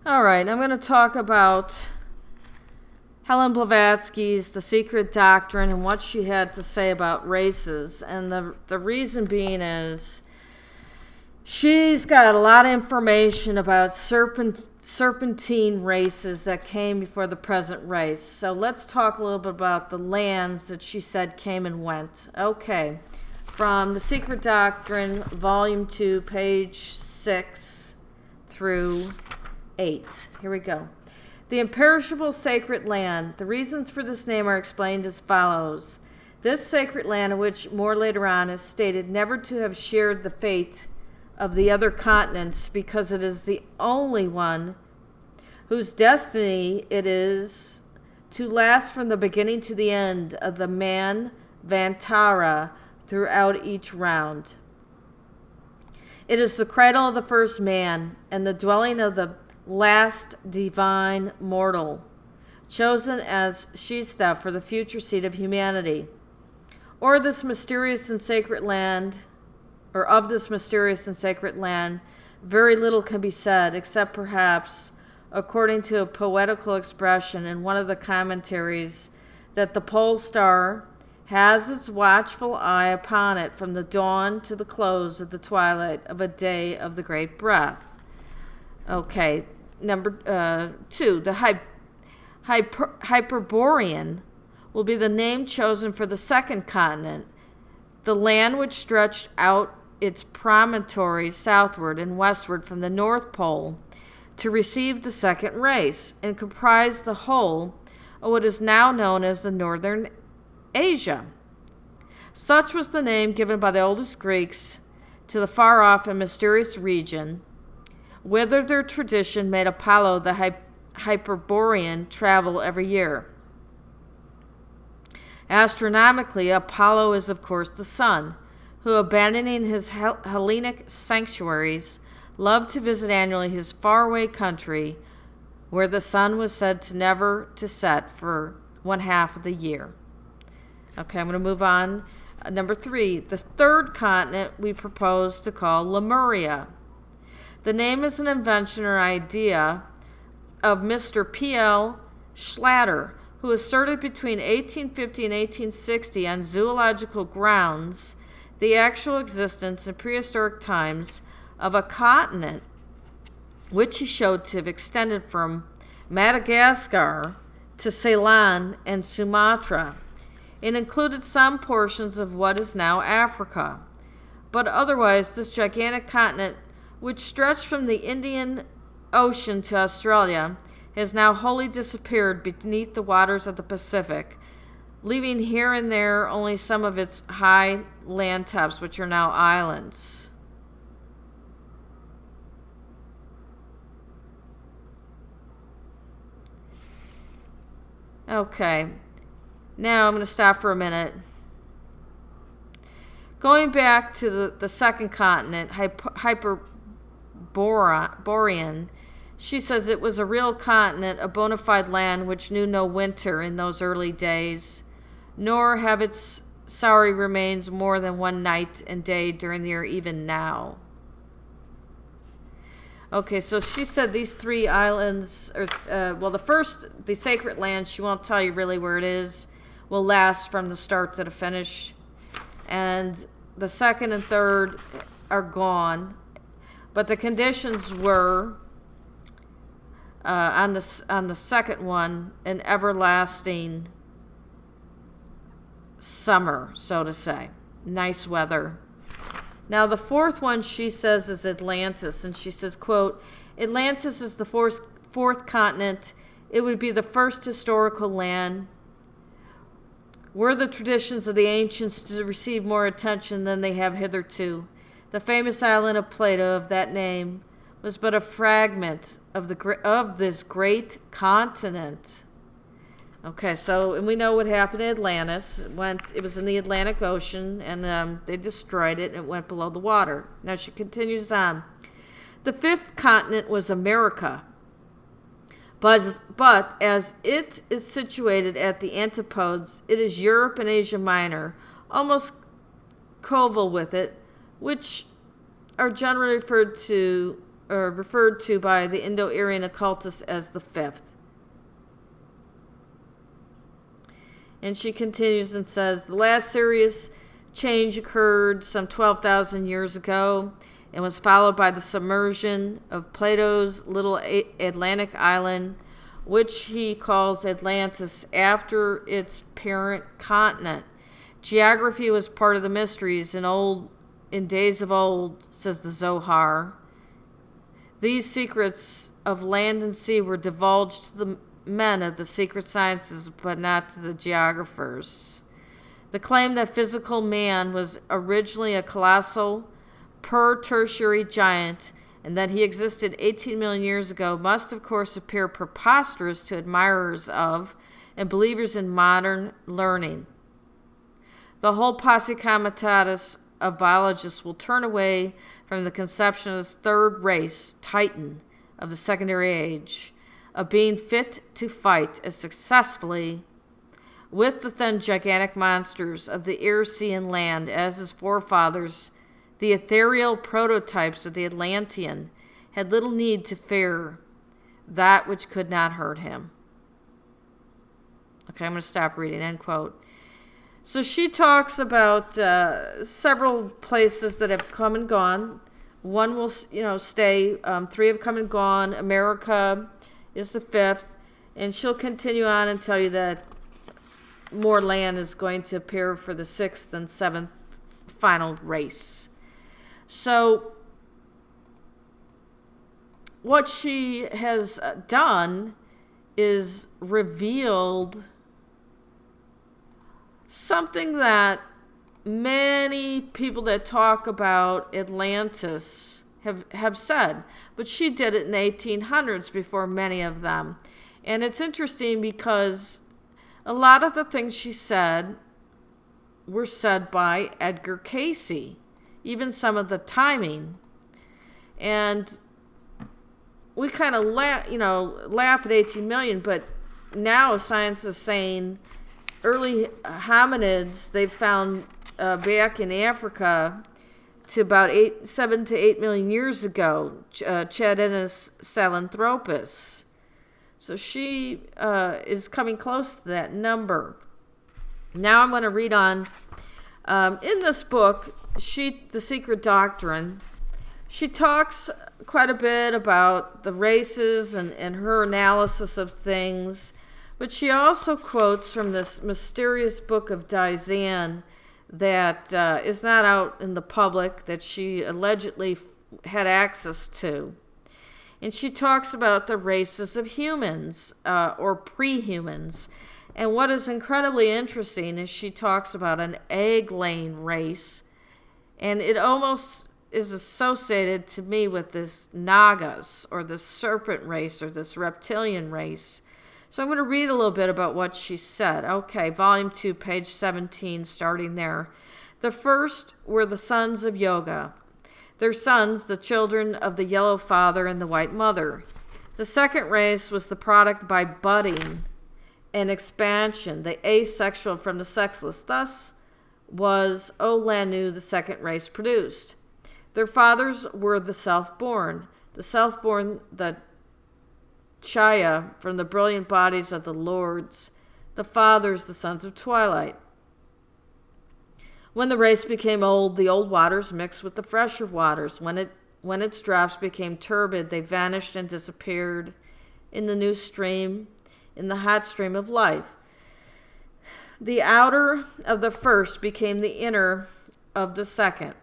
All right, I'm going to talk about Helen Blavatsky's The Secret Doctrine and what she had to say about races. And the reason being is she's got a lot of information about serpentine races that came before the present race. So let's talk a little bit about the lands that she said came and went. Okay, from The Secret Doctrine, Volume 2, page 6 through 8. Here we go. The imperishable sacred land. The reasons for this name are explained as follows. This sacred land, which more later on is stated never to have shared the fate of the other continents, because it is the only one whose destiny it is to last from the beginning to the end of the man Vantara throughout each round. It is the cradle of the first man and the dwelling of the last divine mortal, chosen as Shista for the future seat of humanity. Or this mysterious and sacred land, or of this mysterious and sacred land, very little can be said, except perhaps, according to a poetical expression in one of the commentaries, that the pole star has its watchful eye upon it from the dawn to the close of the twilight of a day of the great breath. Okay, number 2, the Hyperborean will be the name chosen for the second continent, the land which stretched out its promontories southward and westward from the North Pole to receive the second race, and comprised the whole of what is now known as the Northern Asia. Such was the name given by the oldest Greeks to the far-off and mysterious region, whither their tradition made Apollo the Hyperborean travel every year. Astronomically, Apollo is, of course, the sun, who, abandoning his Hellenic sanctuaries, loved to visit annually his faraway country, where the sun was said to never to set for one half of the year. Okay, I'm going to move on. Number 3, the third continent we propose to call Lemuria. The name is an invention or idea of Mr. P.L. Schlatter, who asserted between 1850 and 1860 on zoological grounds the actual existence in prehistoric times of a continent which he showed to have extended from Madagascar to Ceylon and Sumatra. It included some portions of what is now Africa, but otherwise this gigantic continent, which stretched from the Indian Ocean to Australia, has now wholly disappeared beneath the waters of the Pacific, leaving here and there only some of its high land tops, which are now islands. Okay, now I'm going to stop for a minute. Going back to the second continent, Hyperborean, she says it was a real continent, a bona fide land which knew no winter in those early days, nor have its sorry remains more than one night and day during the year even now. Okay, so she said these 3 islands, the sacred land, she won't tell you really where it is, will last from the start to the finish. And the second and third are gone. But the conditions were, on the second one, an everlasting summer, so to say. Nice weather. Now, the fourth one, she says, is Atlantis. And she says, quote, Atlantis is the fourth continent. It would be the first historical land. Were the traditions of the ancients to receive more attention than they have hitherto? The famous island of Plato of that name was but a fragment of this great continent. Okay, so, and we know what happened in Atlantis. It was in the Atlantic Ocean, and they destroyed it, and it went below the water. Now she continues on. The fifth continent was America. But as it is situated at the antipodes, it is Europe and Asia Minor, almost coeval with it, which are generally referred to referred to by the Indo-Aryan occultists as the fifth. And she continues and says, the last serious change occurred some 12,000 years ago and was followed by the submersion of Plato's little Atlantic island, which he calls Atlantis, after its parent continent. Geography was part of the mysteries in days of old, says the Zohar. These secrets of land and sea were divulged to the men of the secret sciences, but not to the geographers. The claim that physical man was originally a colossal per-tertiary giant and that he existed 18 million years ago must, of course, appear preposterous to admirers of and believers in modern learning. The whole posse comitatus of biologists will turn away from the conception of this third race, Titan, of the secondary age, of being fit to fight as successfully with the then gigantic monsters of the air, sea, and land as his forefathers, the ethereal prototypes of the Atlantean, had little need to fear that which could not hurt him. Okay, I'm going to stop reading, end quote. So she talks about several places that have come and gone. One will, stay. 3 have come and gone. America is the 5th. And she'll continue on and tell you that more land is going to appear for the 6th and 7th final race. So what she has done is revealed something that many people that talk about Atlantis have said, but she did it in the 1800s before many of them. And it's interesting because a lot of the things she said were said by Edgar Cayce, even some of the timing. And we kind of laugh at 18 million, but now science is saying early hominids they've found back in Africa to about 7 to 8 million years ago, Chadinus sahelanthropus. So she is coming close to that number. Now I'm going to read on. In this book, The Secret Doctrine, she talks quite a bit about the races and her analysis of things, but she also quotes from this mysterious book of Dizan that is not out in the public, that she allegedly had access to. And she talks about the races of humans, or pre-humans. And what is incredibly interesting is she talks about an egg-laying race, and it almost is associated to me with this Nagas, or this serpent race, or this reptilian race. So I'm going to read a little bit about what she said. Okay, volume 2, page 17, starting there. The first were the sons of Yoga. Their sons, the children of the yellow father and the white mother. The second race was the product by budding and expansion, the asexual from the sexless. Thus was O Lanu, the second race, produced. Their fathers were the self-born, the Chaya, from the brilliant bodies of the lords, the fathers, the sons of twilight. When the race became old, the old waters mixed with the fresher waters. When its drops became turbid, they vanished and disappeared in the new stream, in the hot stream of life. The outer of the first became the inner of the second.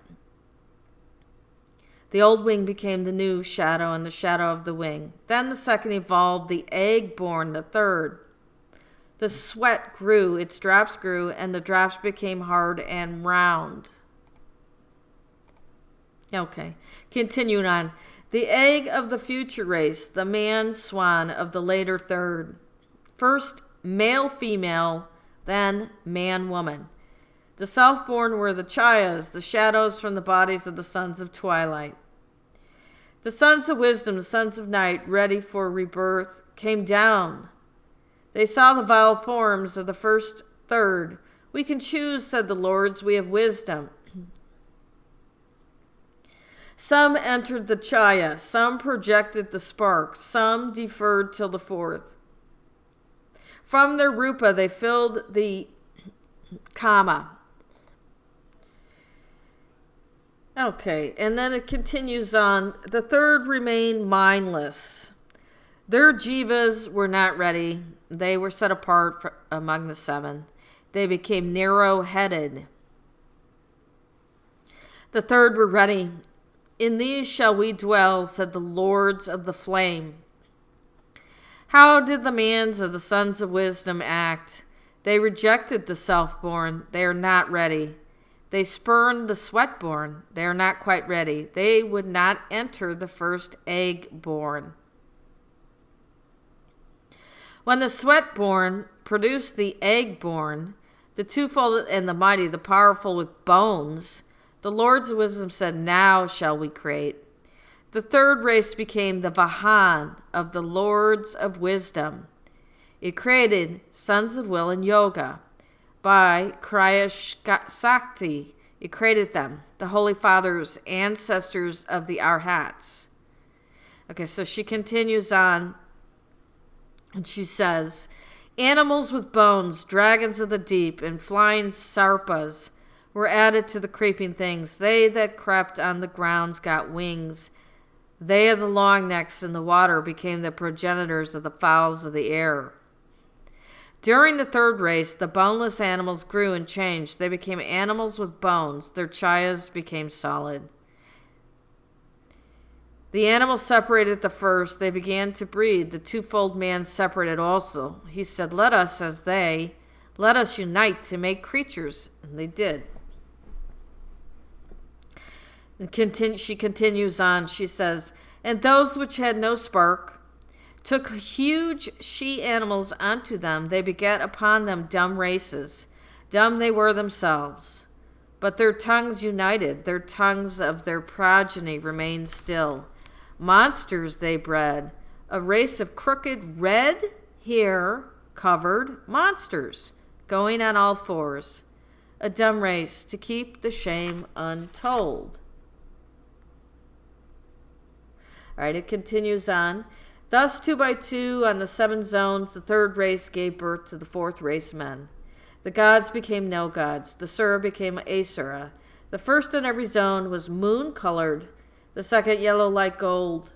The old wing became the new shadow, and the shadow of the wing. Then the second evolved, the egg-born, the third. The sweat grew, its drops grew, and the drops became hard and round. Okay, continuing on. The egg of the future race, the man-swan of the later third. First male-female, then man-woman. The self-born were the Chayas, the shadows from the bodies of the sons of twilight. The sons of wisdom, the sons of night, ready for rebirth, came down. They saw the vile forms of the first third. We can choose, said the lords, we have wisdom. Some entered the Chaya, some projected the spark, some deferred till the fourth. From their Rupa they filled the Kama. Okay, and then it continues on. The third remained mindless. Their jivas were not ready. They were set apart among the seven. They became narrow-headed. The third were ready. In these shall we dwell, said the lords of the flame. How did the mans of the sons of wisdom act? They rejected the self-born. They are not ready. They spurned the sweat-born. They are not quite ready. They would not enter the first egg-born. When the sweat-born produced the egg-born, the twofold and the mighty, the powerful with bones, the lords of wisdom said, now shall we create. The third race became the Vahan of the lords of wisdom. It created sons of will and yoga. By Kriya Sakti, it created them, the Holy Fathers, ancestors of the Arhats. Okay, so she continues on, and she says, animals with bones, dragons of the deep, and flying sarpas were added to the creeping things. They that crept on the grounds got wings. They of the long necks in the water became the progenitors of the fowls of the air. During the third race, the boneless animals grew and changed. They became animals with bones. Their chayas became solid. The animals separated the first. They began to breed. The twofold man separated also. He said, let us, as they, let us unite to make creatures. And they did. And she continues on. She says, and those which had no spark took huge she-animals unto them. They begat upon them dumb races. Dumb they were themselves. But their tongues united. Their tongues of their progeny remained still. Monsters they bred. A race of crooked, red hair covered monsters, going on all fours. A dumb race to keep the shame untold. All right, it continues on. Thus, 2 by 2 on the 7 zones, the third race gave birth to the fourth race men. The gods became no gods. The Sura became Asura. The first in every zone was moon-colored, the second yellow like gold,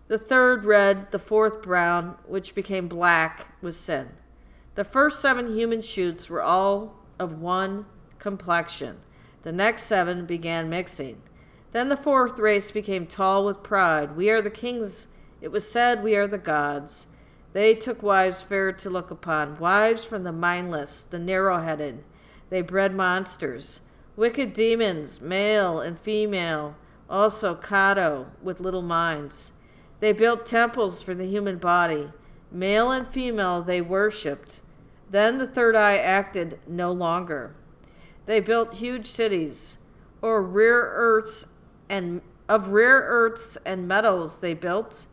the third red, the fourth brown, which became black with sin. The first 7 human shoots were all of one complexion. The next 7 began mixing. Then the fourth race became tall with pride. We are the kings. It was said, we are the gods. They took wives fair to look upon, wives from the mindless, the narrow-headed. They bred monsters, wicked demons, male and female, also Kato, with little minds. They built temples for the human body. Male and female they worshipped. Then the third eye acted no longer. They built huge cities, or rare earths and metals they built,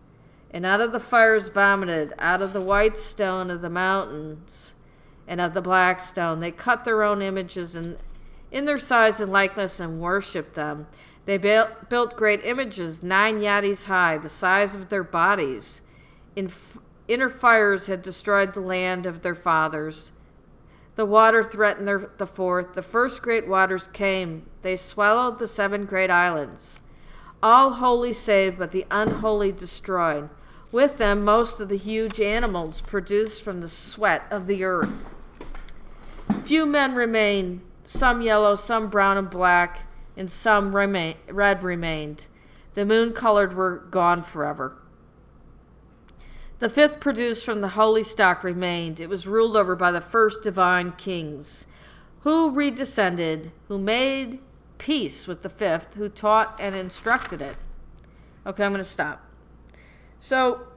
and out of the fires vomited, out of the white stone of the mountains and of the black stone. They cut their own images in their size and likeness and worshipped them. They built great images, 9 yadis high, the size of their bodies. Inner fires had destroyed the land of their fathers. The water threatened the fourth. The first great waters came. They swallowed the 7 great islands. All holy saved, but the unholy destroyed. With them, most of the huge animals produced from the sweat of the earth. Few men remained, some yellow, some brown and black, and some red remained. The moon-colored were gone forever. The fifth produced from the holy stock remained. It was ruled over by the first divine kings, who redescended, who made peace with the fifth, who taught and instructed it. Okay, I'm going to stop. So,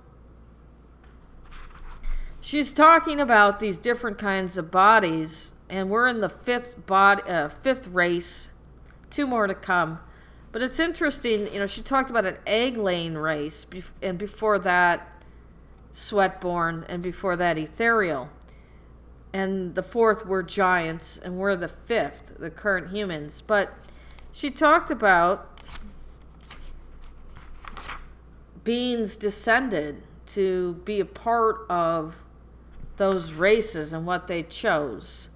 she's talking about these different kinds of bodies, and we're in the fifth race. 2 more to come. But it's interesting, she talked about an egg-laying race, and before that, sweat-born, and before that, ethereal. And the fourth were giants, and we're the fifth, the current humans. But she talked about beings descended to be a part of those races and what they chose.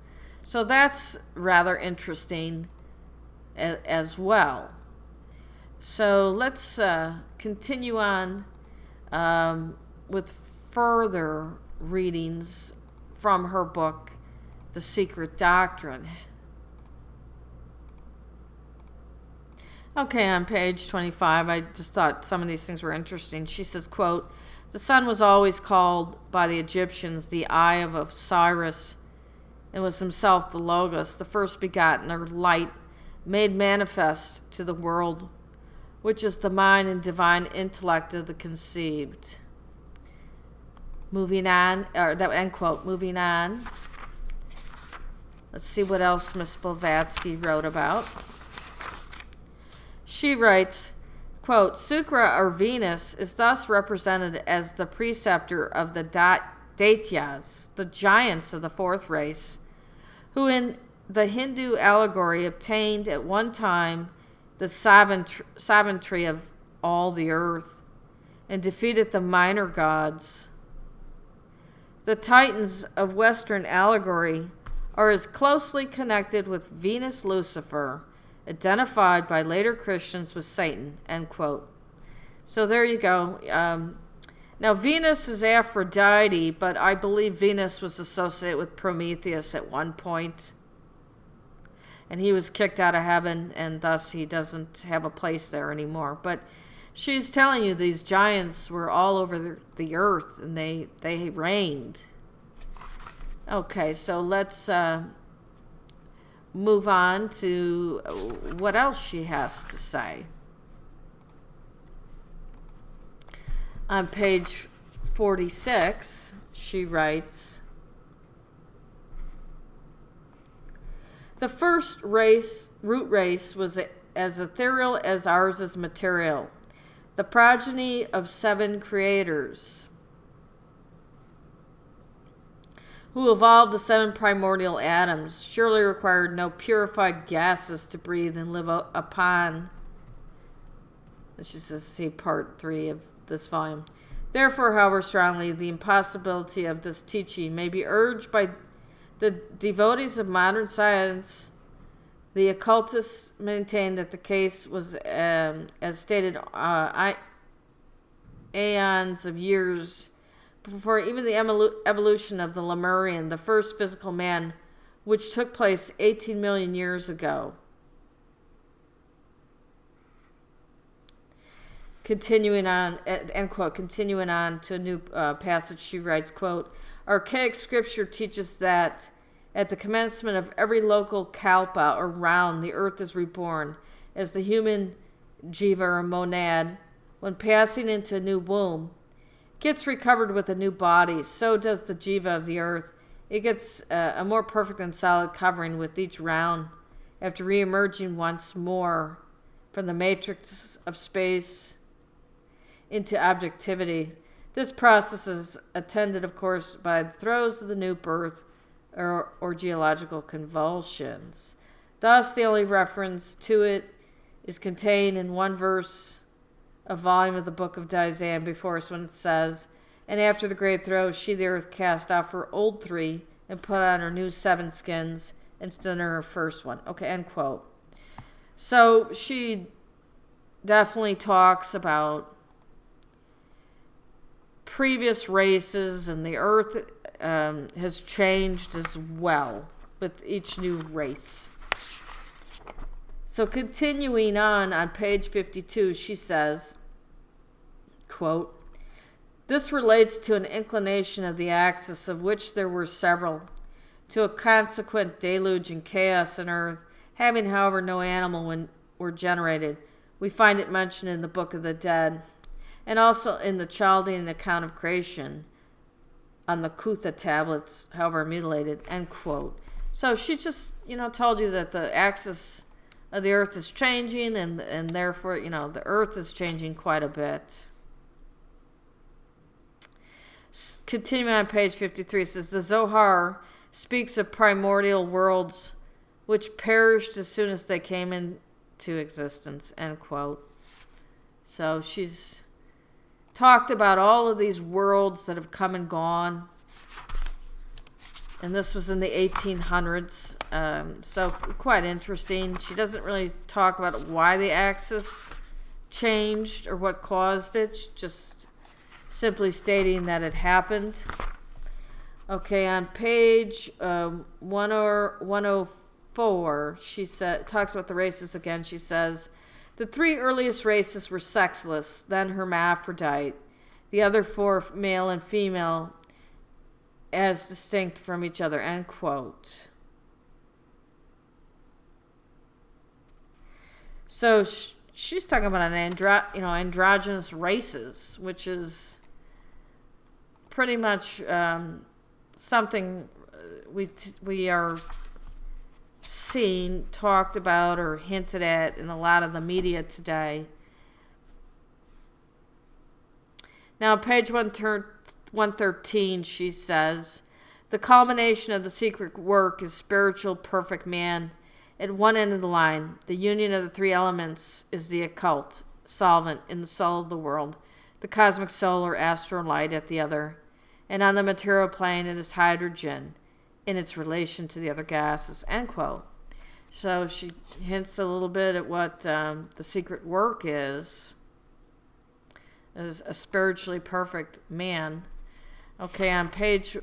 So that's rather interesting as well. So let's continue on with further readings from her book, The Secret Doctrine. Okay, on page 25, I just thought some of these things were interesting. She says, quote, "The sun was always called by the Egyptians the eye of Osiris, and was himself the Logos, the first begotten, or light, made manifest to the world, which is the mind and divine intellect of the conceived." Moving on, or that end quote, moving on. Let's see what else Miss Blavatsky wrote about. She writes, quote, "Sukra, or Venus, is thus represented as the preceptor of the Daityas, the giants of the fourth race, who in the Hindu allegory obtained at one time the sovereignty of all the earth and defeated the minor gods. The Titans of Western allegory are as closely connected with Venus Lucifer, identified by later Christians with Satan," end quote. So there you go. Now, Venus is Aphrodite, but I believe Venus was associated with Prometheus at one point. And he was kicked out of heaven, and thus he doesn't have a place there anymore. But she's telling you these giants were all over the earth, and they reigned. Okay, so let's move on to what else she has to say. On page 46, she writes, "The first root race, was as ethereal as ours is material, the progeny of 7 creators, who evolved the 7 primordial atoms, surely required no purified gases to breathe and live upon." This is see part 3 of this volume. "Therefore, however strongly the impossibility of this teaching may be urged by the devotees of modern science, the occultists maintain that the case was, as stated, aeons of years before even the evolution of the Lemurian, the first physical man, which took place 18 million years ago." Continuing on, end quote, continuing on to a new passage, she writes, quote, "Archaic scripture teaches that at the commencement of every local kalpa, or round, the earth is reborn, as the human jiva, or monad, when passing into a new womb, gets recovered with a new body. So does the jiva of the earth. It gets a more perfect and solid covering with each round, after re-emerging once more from the matrix of space into objectivity. This process is attended, of course, by the throes of the new birth or geological convulsions. Thus, the only reference to it is contained in one verse, a volume of the book of Isaiah before us, when it says, 'And after the great throes, she, the earth, cast off her old 3 and put on her new 7 skins instead of her first one.'" Okay, end quote. So she definitely talks about previous races, and the earth has changed as well with each new race. So continuing on page 52, she says, quote, "This relates to an inclination of the axis, of which there were several, to a consequent deluge and chaos on earth, having, however, no animal were generated. We find it mentioned in the Book of the Dead, and also in the Chaldean account of creation on the Kutha tablets, however mutilated," end quote. So she just, told you that the axis of the earth is changing, and therefore, the earth is changing quite a bit. Continuing on page 53, it says, "The Zohar speaks of primordial worlds which perished as soon as they came into existence," end quote. So she's talked about all of these worlds that have come and gone. And this was in the 1800s. So quite interesting. She doesn't really talk about why the axis changed or what caused it. Just simply stating that it happened. Okay, on page 104, she talks about the races again. She says, the 3 earliest races were sexless, then hermaphrodite. The other 4, male and female, as distinct from each other, end quote. So she's talking about androgynous races, which is pretty much something we are seen, talked about, or hinted at in a lot of the media today. Now, page 113, she says, the culmination of the secret work is spiritual perfect man. At one end of the line, the union of the 3 elements is the occult, solvent in the soul of the world, the cosmic soul or astral light at the other. And on the material plane, it is hydrogen in its relation to the other gases, end quote. So she hints a little bit at what the secret work is a spiritually perfect man. Okay, on page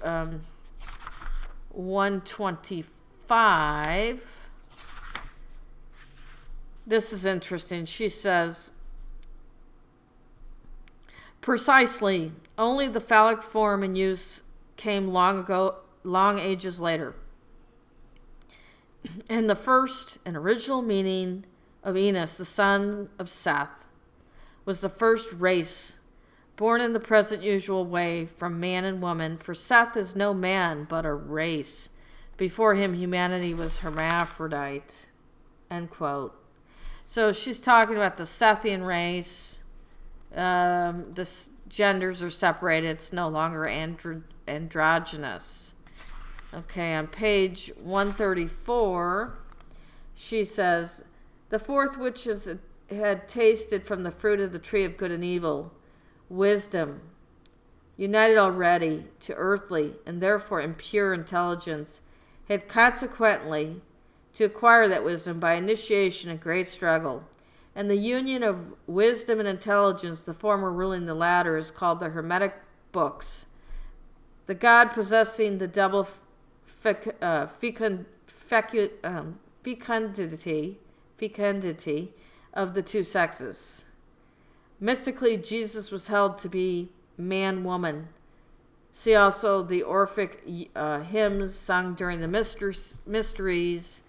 125, this is interesting. She says, precisely, only the phallic form in use came long ages later. And the first and original meaning of Enos, the son of Seth, was the first race, born in the present usual way from man and woman, for Seth is no man but a race. Before him, humanity was hermaphrodite, end quote. So she's talking about the Sethian race. The genders are separated. It's no longer androgynous. Okay, on page 134, she says, the 4th witches had tasted from the fruit of the tree of good and evil, wisdom, united already to earthly and therefore impure intelligence, had consequently to acquire that wisdom by initiation and great struggle. And the union of wisdom and intelligence, the former ruling the latter, is called the Hermetic books. The god possessing the double fecundity of the 2 sexes. Mystically, Jesus was held to be man-woman. See also the Orphic hymns sung during the mysteries.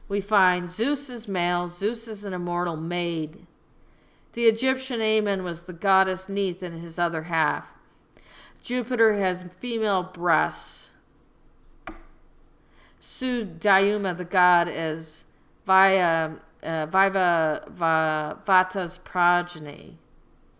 We find Zeus is male, Zeus is an immortal maid. The Egyptian Amen was the goddess Neith in his other half. Jupiter has female breasts. Su-Dayuma, the god, is Vata's progeny.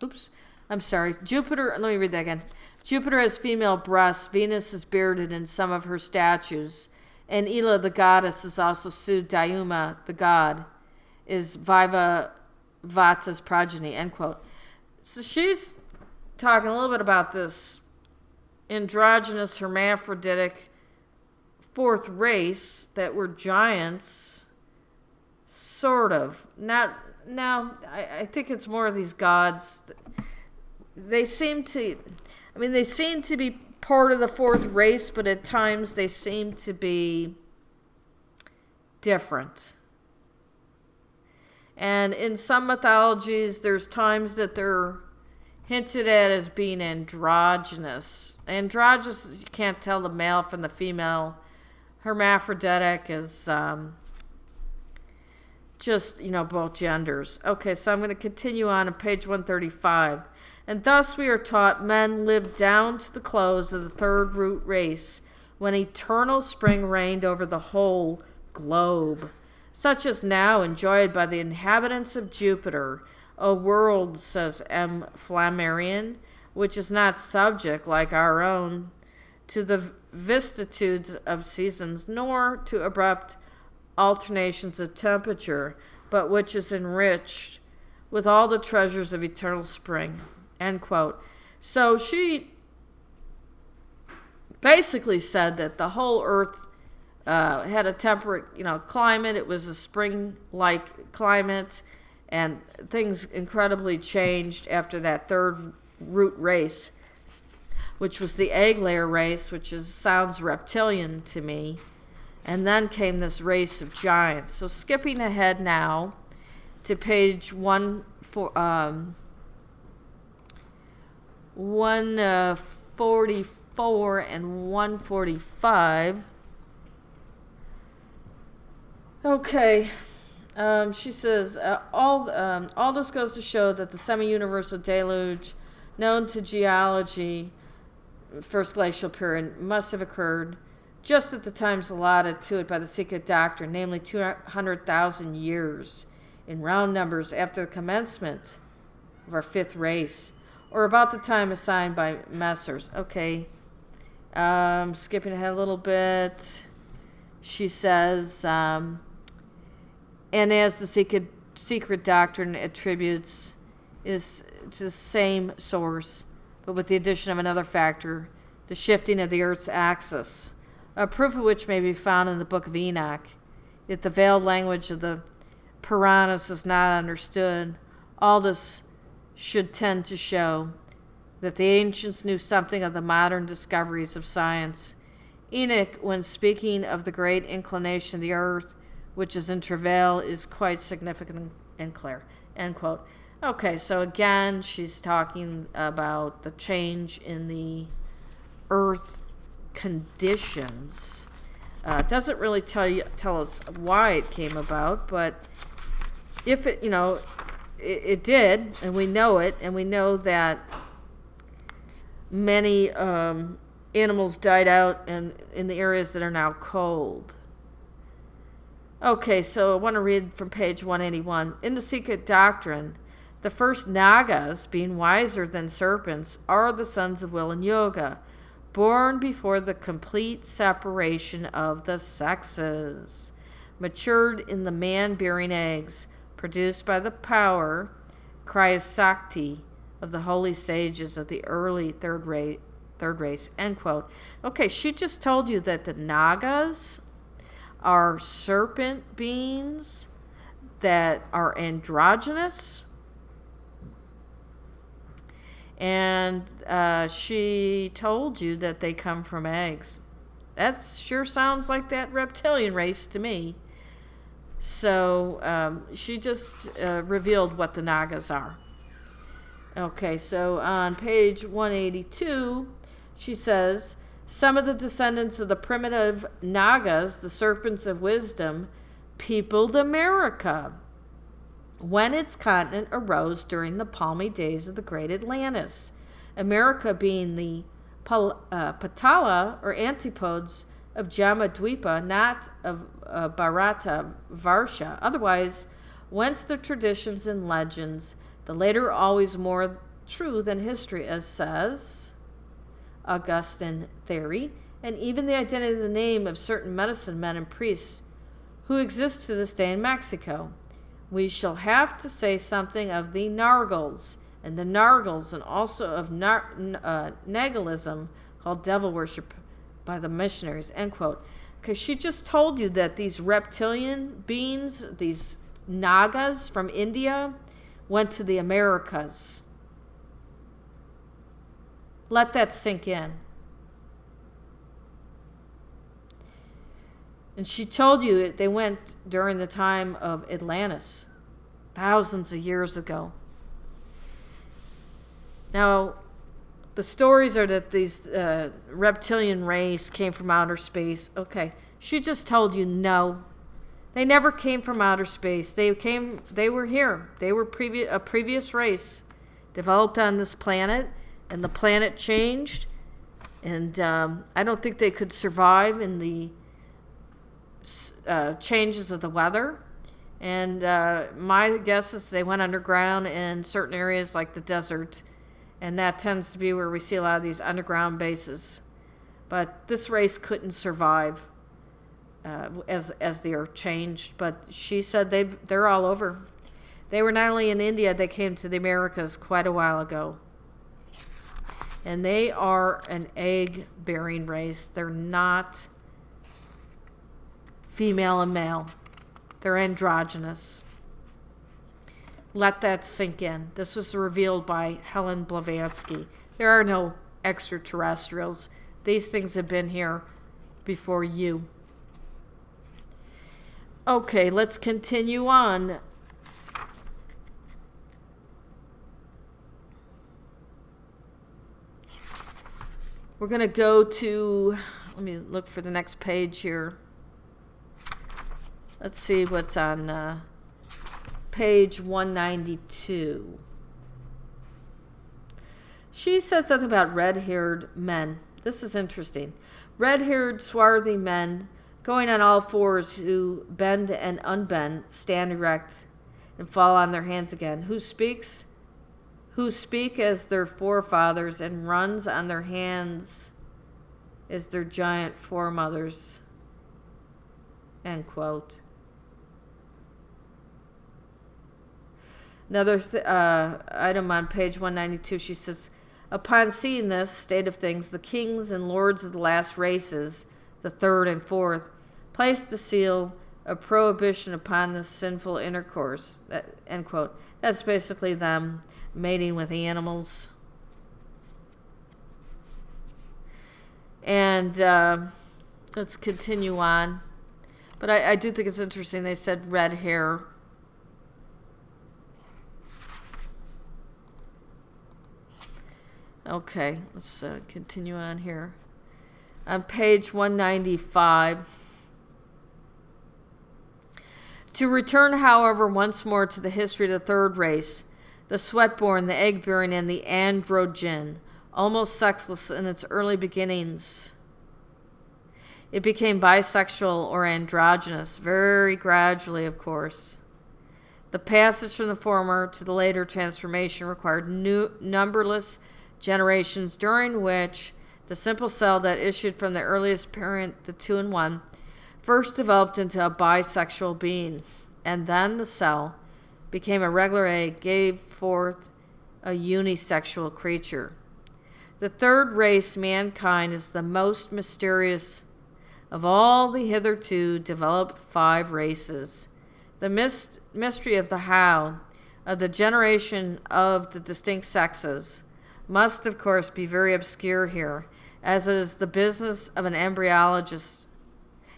Oops, I'm sorry. Jupiter, let me read that again. Jupiter has female breasts. Venus is bearded in some of her statues. And Ila, the goddess, is also Su-Dayuma, the god, is Vata's progeny, end quote. So she's talking a little bit about this androgynous, hermaphroditic 4th race that were giants, sort of. Now, I think it's more of these gods. They seem to be part of the 4th race, but at times they seem to be different. And in some mythologies, there's times that they're hinted at as being androgynous. Androgynous, you can't tell the male from the female. Hermaphroditic is just, both genders. Okay, so I'm going to continue on page 135. And thus we are taught men lived down to the close of the 3rd root race, when eternal spring reigned over the whole globe, such as now enjoyed by the inhabitants of Jupiter. A world, says M. Flammarion, which is not subject, like our own, to the vicissitudes of seasons, nor to abrupt alternations of temperature, but which is enriched with all the treasures of eternal spring. end quote. So she basically said that the whole Earth had a temperate, climate. It was a spring-like climate, and things incredibly changed after that third root race, which was the egg layer race, which sounds reptilian to me. And then came this race of giants. So skipping ahead now to page 144 and 145. Okay. She says, all this goes to show that the semi-universal deluge known to geology, first glacial period, must have occurred just at the times allotted to it by the secret doctrine, namely 200,000 years in round numbers after the commencement of our fifth race, or about the time assigned by Messrs. Okay, skipping ahead a little bit, she says, and as the secret doctrine attributes is to the same source, but with the addition of another factor, the shifting of the Earth's axis, a proof of which may be found in the Book of Enoch. If the veiled language of the Puranas is not understood, all this should tend to show that the ancients knew something of the modern discoveries of science. Enoch, when speaking of the great inclination of the Earth, which is in travail, is quite significant and clear. End quote. Okay, so again, she's talking about the change in the Earth conditions. Doesn't really tell us why it came about, but if it, it did, and we know it, and we know that many animals died out in the areas that are now cold. Okay, so I want to read from page 181. In the secret doctrine, the first Nagas, being wiser than serpents, are the sons of will and yoga, born before the complete separation of the sexes, matured in the man-bearing eggs, produced by the power, Cryosakti, of the holy sages of the early third race, end quote. Okay, she just told you that the Nagas are serpent beings that are androgynous. And she told you that they come from eggs. That sure sounds like that reptilian race to me. So she just revealed what the Nagas are. Okay, so on page 182, she says, some of the descendants of the primitive Nagas, the serpents of wisdom, peopled America when its continent arose during the palmy days of the great Atlantis. America being the Patala, or antipodes, of Jamadvipa, not of Bharata Varsha. Otherwise, whence the traditions and legends, the later always more true than history, as says Augustine theory, and even the identity of the name of certain medicine men and priests who exist to this day in Mexico. We shall have to say something of the Nargals, and also of Nagalism, called devil worship by the missionaries, end quote. Because she just told you that these reptilian beings, these Nagas from India, went to the Americas. Let that sink in. And she told you they went during the time of Atlantis, thousands of years ago. Now, the stories are that these reptilian race came from outer space. Okay, she just told you no. They never came from outer space. They were here. They were a previous race developed on this planet, and the planet changed. And I don't think they could survive in the changes of the weather. And my guess is they went underground in certain areas like the desert. And that tends to be where we see a lot of these underground bases. But this race couldn't survive as the earth changed. But she said they're all over. They were not only in India, they came to the Americas quite a while ago. And they are an egg-bearing race. They're not female and male. They're androgynous. Let that sink in. This was revealed by Helen Blavatsky. There are no extraterrestrials. These things have been here before you. Okay, let's continue on. We're going to go to, let me look for the next page here. Let's see what's on page 192. She said something about red-haired men. This is interesting. Red-haired, swarthy men going on all fours who bend and unbend, stand erect, and fall on their hands again. Who speak as their forefathers and runs on their hands as their giant foremothers. End quote. Another item on page 192, she says, upon seeing this state of things, the kings and lords of the last races, the third and fourth, placed the seal of prohibition upon this sinful intercourse. End quote. That's basically them mating with animals. And let's continue on. But I do think it's interesting. They said red hair. Okay, let's continue on here. On page 195. To return, however, once more to the history of the third race, the sweat-born, the egg-bearing, and the androgen, almost sexless in its early beginnings. It became bisexual or androgynous, very gradually, of course. The passage from the former to the later transformation required numberless generations, during which the simple cell that issued from the earliest parent, the 2-in-1, first developed into a bisexual being, and then the cell became a regular egg, gave forth a unisexual creature. The third race, mankind, is the most mysterious of all the hitherto developed 5 races. The mystery of the how, of the generation of the distinct sexes, must, of course, be very obscure here, as it is the business of an embryologist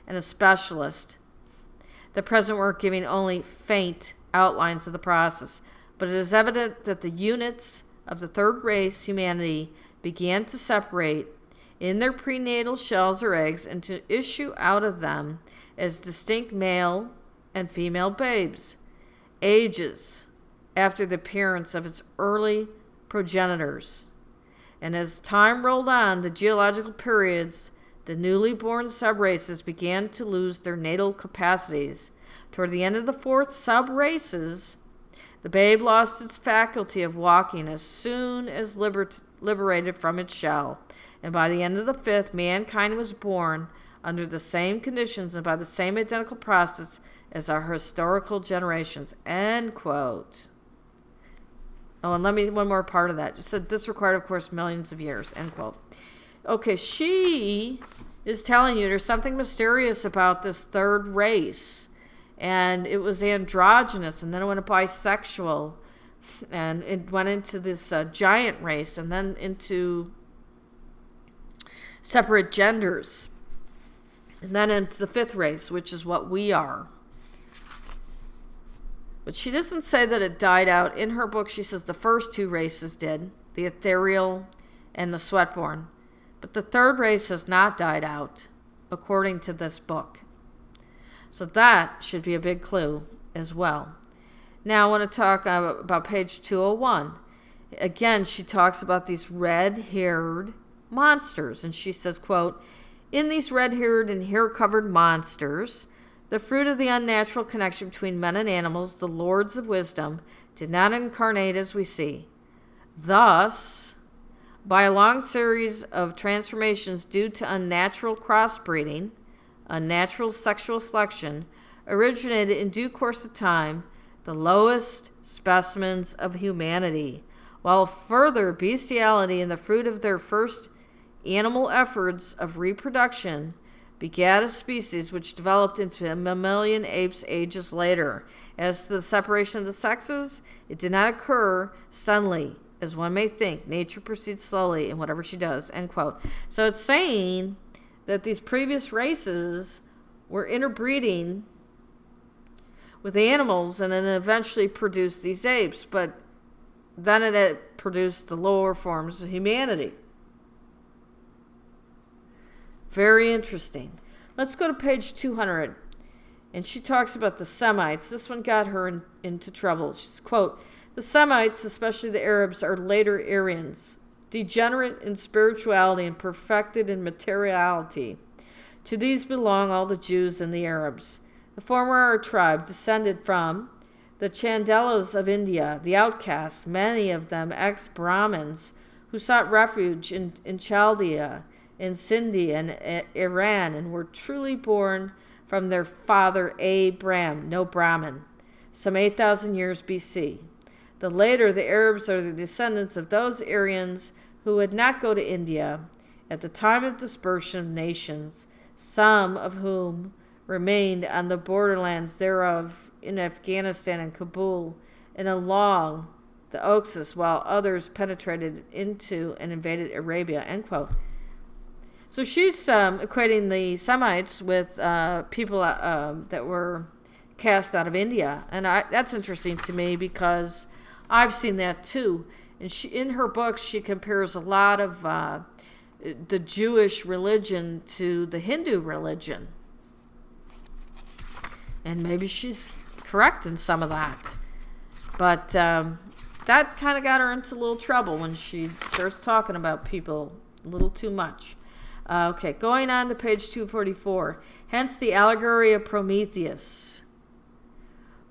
and a specialist. The present work giving only faint outlines of the process, but it is evident that the units of the third race, humanity, began to separate in their prenatal shells or eggs and to issue out of them as distinct male and female babes, ages after the appearance of its early progenitors. And as time rolled on, the geological periods, the newly born subraces began to lose their natal capacities. Toward the end of the 4th subraces, the babe lost its faculty of walking as soon as liberated from its shell. And by the end of the 5th, mankind was born under the same conditions and by the same identical process as our historical generations. End quote. Oh, and one more part of that. Just said this required, of course, millions of years. End quote. Okay, she is telling you there's something mysterious about this third race. And it was androgynous, and then it went bisexual, and it went into this giant race, and then into separate genders, and then into the 5th race, which is what we are. But she doesn't say that it died out. In her book, she says the first 2 races did, the ethereal and the sweatborn. But the third race has not died out, according to this book. So that should be a big clue as well. Now I want to talk about page 201. Again, she talks about these red-haired monsters. And she says, quote, in these red-haired and hair-covered monsters, the fruit of the unnatural connection between men and animals, the lords of wisdom, did not incarnate as we see. Thus, by a long series of transformations due to unnatural crossbreeding, unnatural sexual selection, originated in due course of time the lowest specimens of humanity, while further bestiality and the fruit of their first animal efforts of reproduction begat a species which developed into mammalian apes ages later. As to the separation of the sexes, it did not occur suddenly, as one may think. Nature proceeds slowly in whatever she does, end quote. So it's saying that these previous races were interbreeding with animals and then eventually produced these apes, but then it had produced the lower forms of humanity. Very interesting. Let's go to page 200. And she talks about the Semites. This one got her into trouble. She's, quote, "The Semites, especially the Arabs, are later Aryans, degenerate in spirituality and perfected in materiality. To these belong all the Jews and the Arabs. The former are a tribe descended from the Chandelas of India, the outcasts, many of them ex-Brahmins, who sought refuge in Chaldea, in Sindhi and Iran, and were truly born from their father Abram, no Brahmin, some 8,000 years BC. The later, the Arabs, are the descendants of those Aryans who would not go to India at the time of dispersion of nations, some of whom remained on the borderlands thereof in Afghanistan and Kabul and along the Oxus, while others penetrated into and invaded Arabia," end quote. So she's equating the Semites with people that were cast out of India. And that's interesting to me because I've seen that too. And in her books, she compares a lot of the Jewish religion to the Hindu religion. And maybe she's correct in some of that. But that kind of got her into a little trouble when she starts talking about people a little too much. Okay, going on to page 244. Hence the allegory of Prometheus,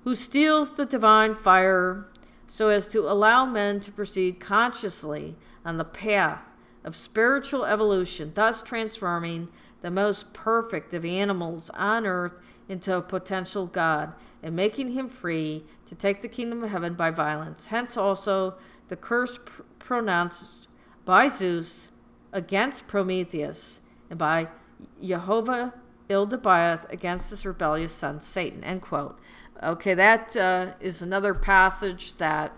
who steals the divine fire so as to allow men to proceed consciously on the path of spiritual evolution, thus transforming the most perfect of animals on earth into a potential god, and making him free to take the kingdom of heaven by violence. Hence also the curse pronounced by Zeus against Prometheus, and by Jehovah Ildebaoth against his rebellious son Satan, end quote. Okay, that is another passage that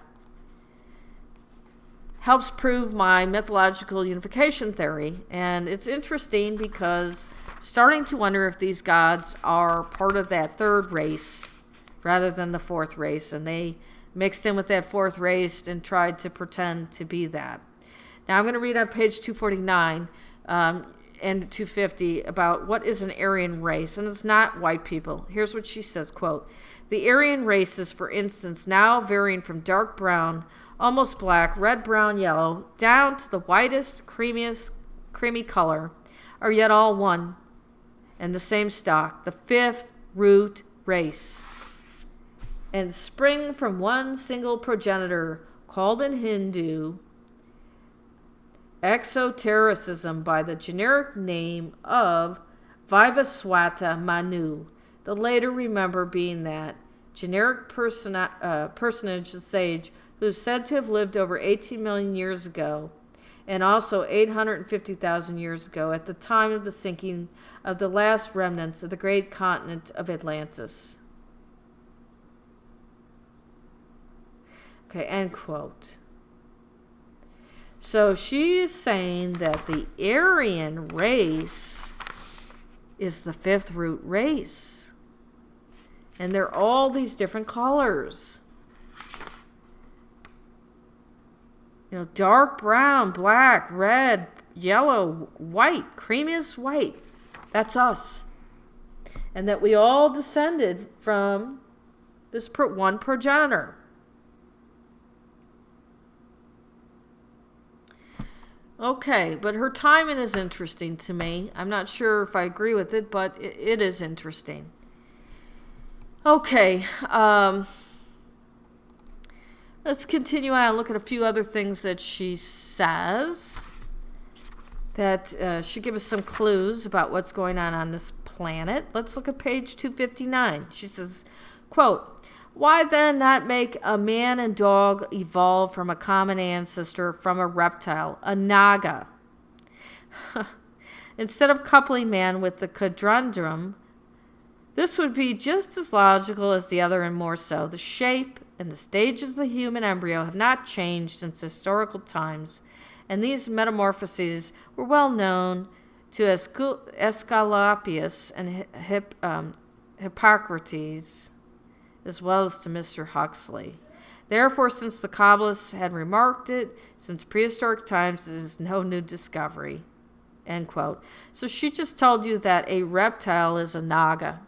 helps prove my mythological unification theory. And it's interesting because I'm starting to wonder if these gods are part of that third race rather than the fourth race, and they mixed in with that fourth race and tried to pretend to be that. Now I'm going to read on page 249 and 250 about what is an Aryan race, and it's not white people. Here's what she says, quote, "The Aryan races, for instance, now varying from dark brown, almost black, red, brown, yellow, down to the whitest, creamy color, are yet all one and the same stock, the fifth root race, and spring from one single progenitor, called in Hindu exotericism by the generic name of Vivaswata Manu. The later, remember, being that generic personage, the sage, who is said to have lived over 18 million years ago, and also 850,000 years ago at the time of the sinking of the last remnants of the great continent of Atlantis." Okay, end quote. So she is saying that the Aryan race is the fifth root race. And they're all these different colors. You know, dark brown, black, red, yellow, white, creamiest white. That's us. And that we all descended from this one progenitor. Okay, but her timing is interesting to me. I'm not sure if I agree with it, but it is interesting. Okay, let's continue on and look at a few other things that she says that should give us some clues about what's going on this planet. Let's look at page 259. She says, quote, Why then not make a man and dog evolve from a common ancestor from a reptile, a Naga? Instead of coupling man with the conundrum, this would be just as logical as the other and more so. The shape and the stages of the human embryo have not changed since historical times, and these metamorphoses were well known to Aesculapius and Hippocrates, as well as to Mr. Huxley. Therefore, since the Kabbalists had remarked it, since prehistoric times, it is no new discovery. End quote. So she just told you that a reptile is a Naga.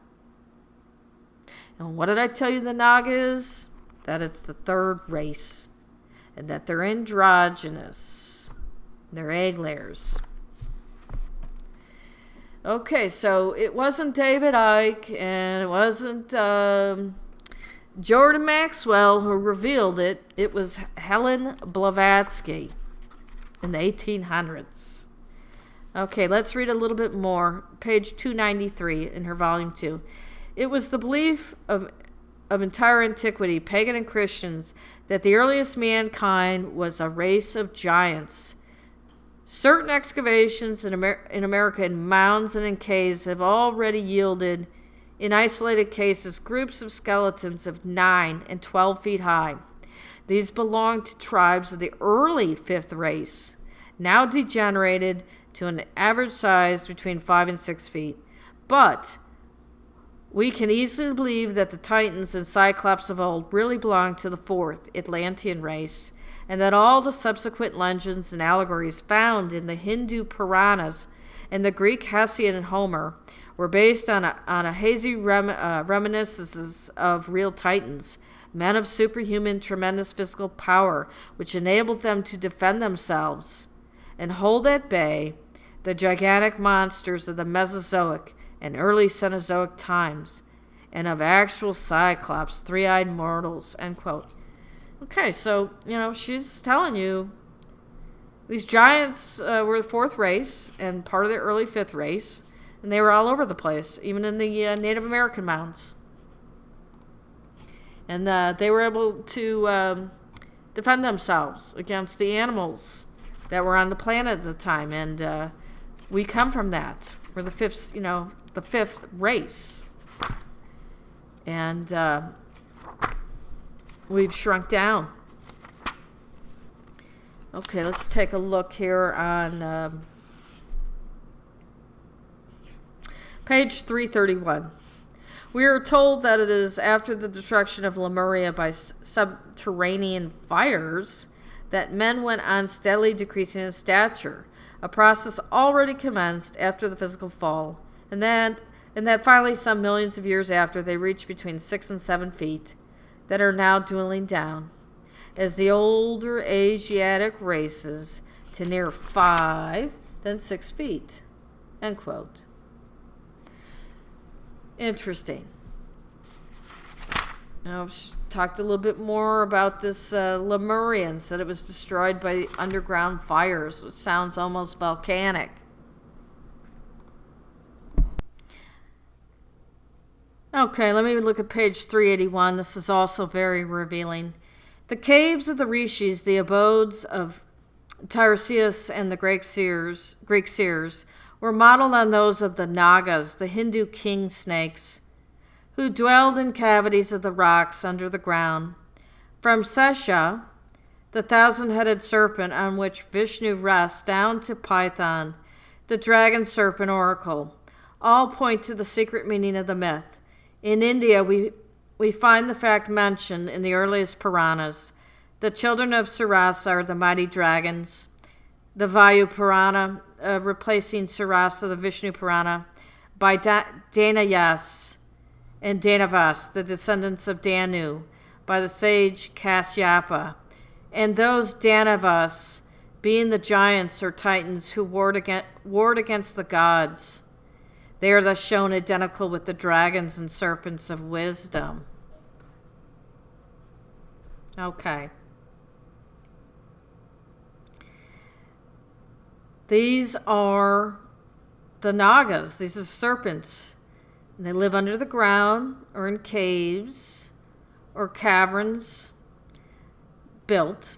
And what did I tell you the Naga is? That it's the third race. And that they're androgynous. They're egg layers. Okay, so it wasn't David Icke and it wasn't Jordan Maxwell who revealed it. It was Helen Blavatsky in the 1800s. Okay, let's read a little bit more. Page 293 in her volume 2. It was the belief of entire antiquity, pagan and Christians, that the earliest mankind was a race of giants. Certain excavations in America in mounds and in caves have already yielded, in isolated cases, groups of skeletons of 9 and 12 feet high. These belonged to tribes of the early fifth race, now degenerated to an average size between 5 and 6 feet. But we can easily believe that the Titans and Cyclops of old really belonged to the fourth Atlantean race, and that all the subsequent legends and allegories found in the Hindu Puranas and the Greek Hesiod and Homer were based on a hazy reminiscences of real Titans, men of superhuman, tremendous physical power, which enabled them to defend themselves and hold at bay the gigantic monsters of the Mesozoic and early Cenozoic times, and of actual Cyclops, three-eyed mortals, end quote. Okay, so, she's telling you these giants were the fourth race and part of the early fifth race, and they were all over the place, even in the Native American mounds. And they were able to defend themselves against the animals that were on the planet at the time, and we come from that. We're the fifth race, and we've shrunk down. Okay, let's take a look here on page 331. We are told that it is after the destruction of Lemuria by subterranean fires that men went on steadily decreasing in stature, a process already commenced after the physical fall, and that finally some millions of years after they reached between 6 and 7 feet, that are now dwindling down, as the older Asiatic races to near 5 than 6 feet. End quote. Interesting. Now, I've talked a little bit more about this Lemurians, that it was destroyed by underground fires, which sounds almost volcanic. Okay, let me look at page 381. This is also very revealing. The caves of the Rishis, the abodes of Tiresias and the Greek seers, were modeled on those of the Nagas, the Hindu king snakes, who dwelled in cavities of the rocks under the ground. From Sesha, the thousand-headed serpent on which Vishnu rests, down to Python, the dragon serpent oracle, all point to the secret meaning of the myth. In India, we find the fact mentioned in the earliest Puranas. The children of Sarasa are the mighty dragons. The Vayu Purana, replacing Sarasa, the Vishnu Purana, by Danayas and Danavas, the descendants of Danu, by the sage Kasyapa, and those Danavas being the giants or titans who warred against the gods. They are thus shown identical with the dragons and serpents of wisdom. Okay. These are the Nagas. These are serpents. And they live under the ground or in caves or caverns built,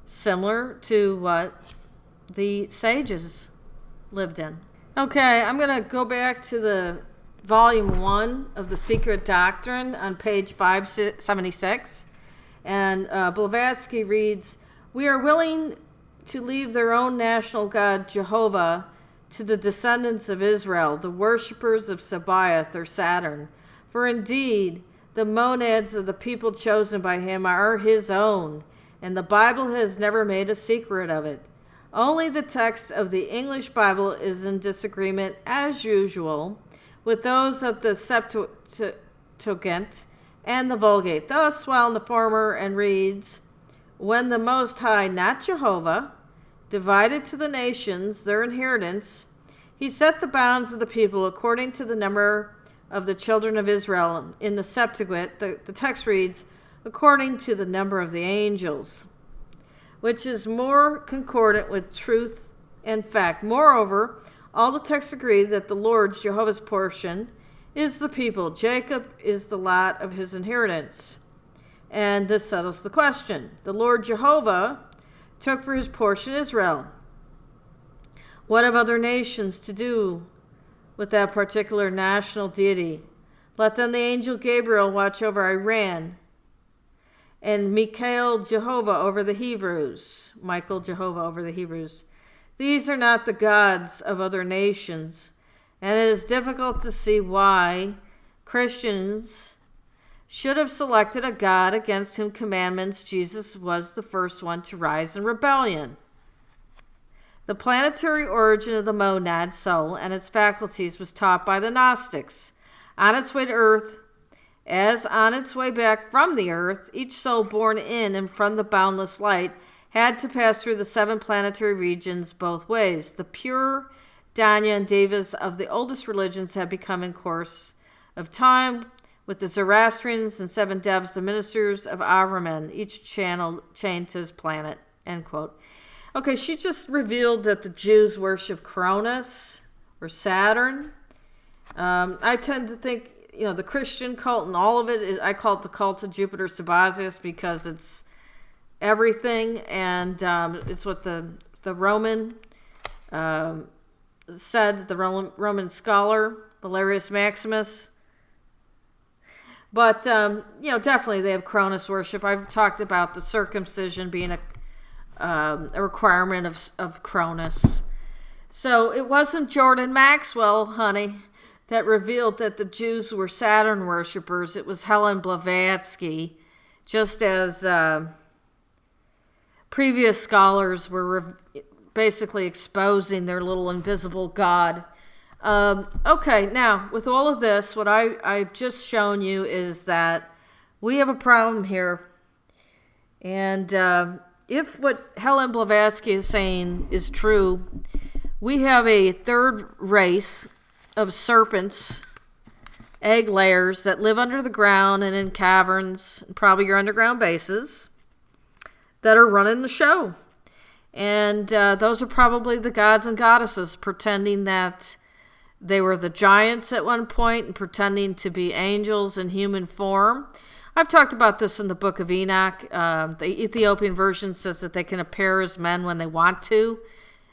similar to what the sages lived in. Okay, I'm going to go back to the volume 1 of The Secret Doctrine on page 576. And Blavatsky reads, "We are willing to leave their own national god, Jehovah, to the descendants of Israel, the worshippers of Sabaoth or Saturn. For indeed, the monads of the people chosen by him are his own, and the Bible has never made a secret of it. Only the text of the English Bible is in disagreement, as usual, with those of the Septuagint and the Vulgate. Thus, while in the former and reads, when the Most High, not Jehovah, divided to the nations their inheritance, he set the bounds of the people according to the number of the children of Israel. In the Septuagint, the text reads, according to the number of the angels, which is more concordant with truth and fact. Moreover, all the texts agree that the Lord's, Jehovah's portion, is the people. Jacob is the lot of his inheritance. And this settles the question. The Lord Jehovah took for his portion Israel. What have other nations to do with that particular national deity? Let then the angel Gabriel watch over Iran, and Michael Jehovah over the Hebrews. Michael Jehovah over the Hebrews. These are not the gods of other nations, and it is difficult to see why Christians should have selected a God against whom commandments Jesus was the first one to rise in rebellion. The planetary origin of the monad soul and its faculties was taught by the Gnostics. On its way to earth, as on its way back from the earth, each soul born in and from the boundless light had to pass through the 7 planetary regions both ways. The pure Danya and Devas of the oldest religions have become in course of time, with the Zoroastrians and 7 devs, the ministers of Ahriman, each chained to his planet." End quote. Okay, she just revealed that the Jews worship Cronus or Saturn. I tend to think, the Christian cult and all of it is, I call it the cult of Jupiter Sabazius because it's everything, and it's what the Roman said, the Roman scholar Valerius Maximus. But definitely they have Cronus worship. I've talked about the circumcision being a requirement of Cronus. So it wasn't Jordan Maxwell, honey, that revealed that the Jews were Saturn worshipers. It was Helen Blavatsky, just as previous scholars were basically exposing their little invisible god. Okay, now, with all of this, what I've just shown you is that we have a problem here. And if what Helen Blavatsky is saying is true, we have a third race of serpents, egg layers, that live under the ground and in caverns, and probably your underground bases, that are running the show. And those are probably the gods and goddesses pretending that they were the giants at one point and pretending to be angels in human form. I've talked about this in the book of Enoch. The Ethiopian version says that they can appear as men when they want to,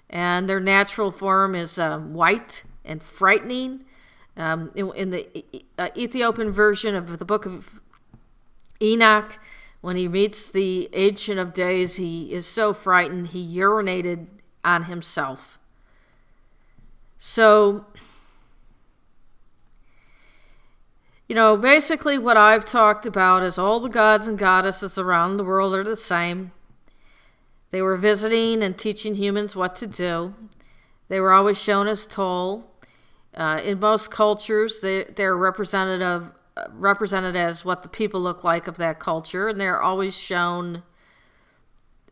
and their natural form is white and frightening. In the Ethiopian version of the book of Enoch, when he meets the Ancient of Days, he is so frightened he urinated on himself. So, basically what I've talked about is all the gods and goddesses around the world are the same. They were visiting and teaching humans what to do. They were always shown as tall. In most cultures, they're represented as what the people look like of that culture, and they're always shown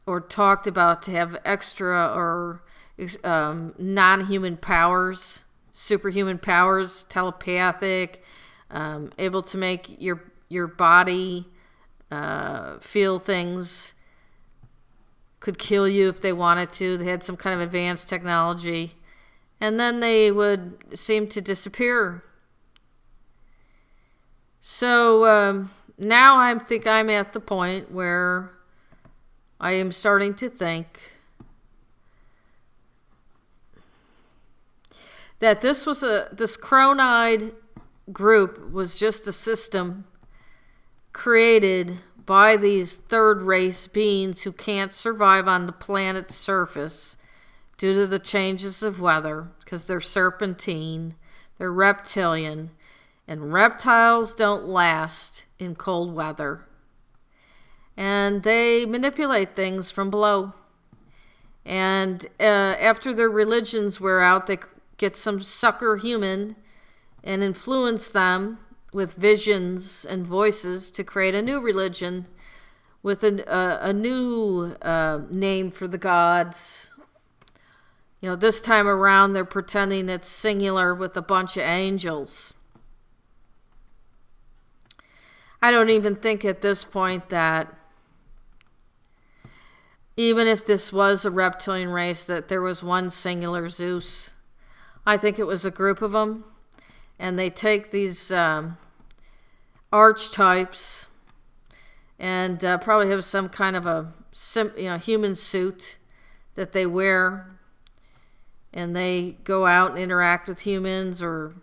or talked about to have extra or non-human powers, superhuman powers, telepathic, able to make your body feel things, could kill you if they wanted to. They had some kind of advanced technology. And then they would seem to disappear. So now I think I'm at the point where I am starting to think that this Cronide group was just a system created by these third race beings who can't survive on the planet's surface due to the changes of weather, because they're serpentine, they're reptilian, and reptiles don't last in cold weather. And they manipulate things from below. And after their religions wear out, they get some sucker human and influence them with visions and voices to create a new religion with a new name for the gods. You know, this time around they're pretending it's singular with a bunch of angels. I don't even think at this point that even if this was a reptilian race, that there was one singular Zeus. I think it was a group of them, and they take these archetypes and probably have some kind of a human suit that they wear, and they go out and interact with humans or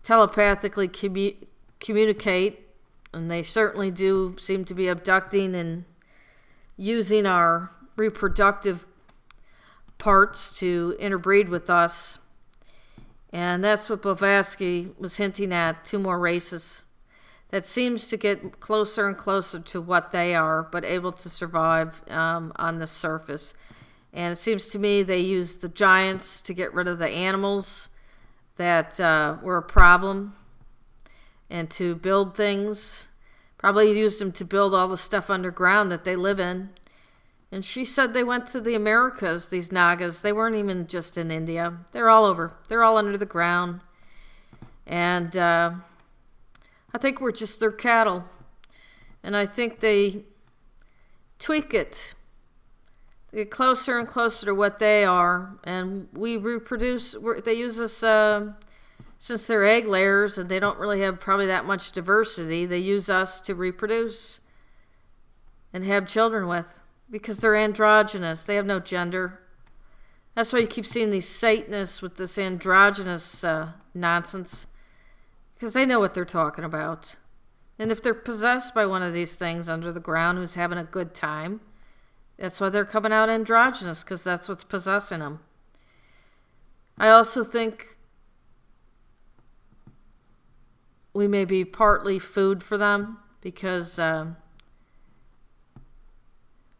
telepathically communicate, and they certainly do seem to be abducting and using our reproductive parts to interbreed with us. And that's what Blavatsky was hinting at, 2 more races. That seems to get closer and closer to what they are, but able to survive on the surface. And it seems to me they used the giants to get rid of the animals that were a problem and to build things. Probably used them to build all the stuff underground that they live in. And she said they went to the Americas, these Nagas. They weren't even just in India. They're all over. They're all under the ground. And I think we're just their cattle. And I think they tweak it. They get closer and closer to what they are. And we reproduce. They use us, since they're egg layers and they don't really have probably that much diversity, they use us to reproduce and have children with. Because they're androgynous. They have no gender. That's why you keep seeing these Satanists with this androgynous nonsense. Because they know what they're talking about. And if they're possessed by one of these things under the ground who's having a good time, that's why they're coming out androgynous, because that's what's possessing them. I also think we may be partly food for them, because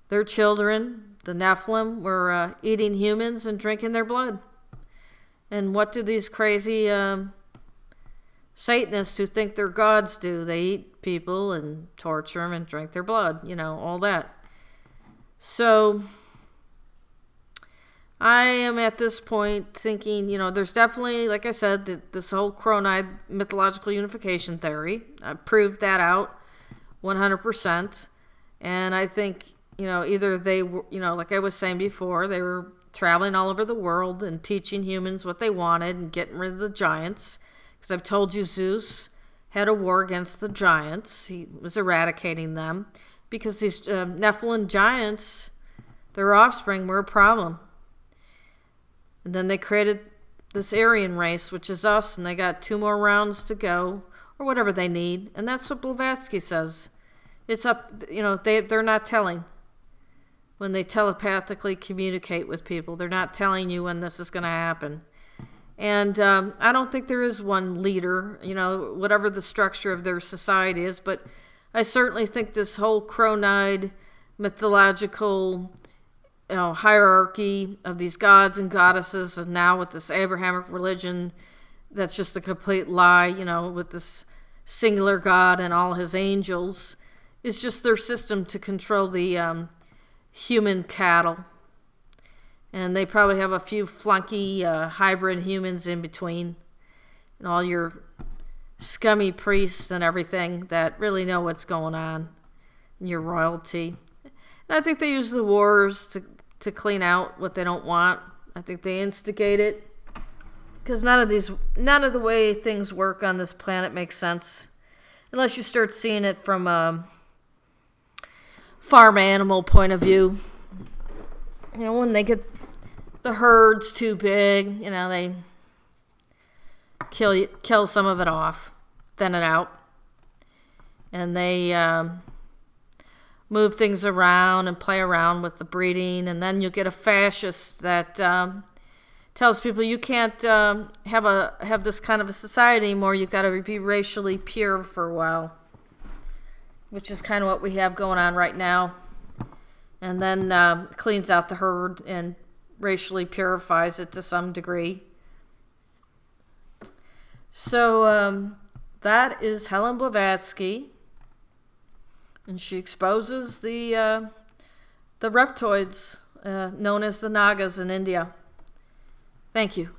their children, the Nephilim, were eating humans and drinking their blood. And what do these crazy Satanists who think they're gods do? They eat people and torture them and drink their blood, all that. So I am at this point thinking, there's definitely, like I said, this whole Cronide mythological unification theory. I proved that out 100%. And I think, either they were, like I was saying before, they were traveling all over the world and teaching humans what they wanted and getting rid of the giants. Because I've told you Zeus had a war against the giants. He was eradicating them because these Nephilim giants, their offspring, were a problem. And then they created this Aryan race, which is us, and they got 2 more rounds to go, or whatever they need. And that's what Blavatsky says. It's up, they're not telling. When they telepathically communicate with people, they're not telling you when this is going to happen. And I don't think there is one leader, whatever the structure of their society is, but I certainly think this whole Cronide mythological hierarchy of these gods and goddesses, and now with this Abrahamic religion, that's just a complete lie, with this singular God and all his angels, is just their system to control the human cattle. And they probably have a few flunky hybrid humans in between, and all your scummy priests and everything that really know what's going on, and your royalty. And I think they use the wars to clean out what they don't want. I think they instigate it, because none of the way things work on this planet makes sense. unless you start seeing it from a farm animal point of view. You know, when they get the herds too big, you know, they kill some of it off, thin it out, and they move things around and play around with the breeding, and then you'll get a fascist that tells people you can't have this kind of a society anymore. You've got to be racially pure for a while, which is kind of what we have going on right now. And then cleans out the herd and racially purifies it to some degree. So that is Helen Blavatsky, and she exposes the reptoids known as the Nagas in India. Thank you.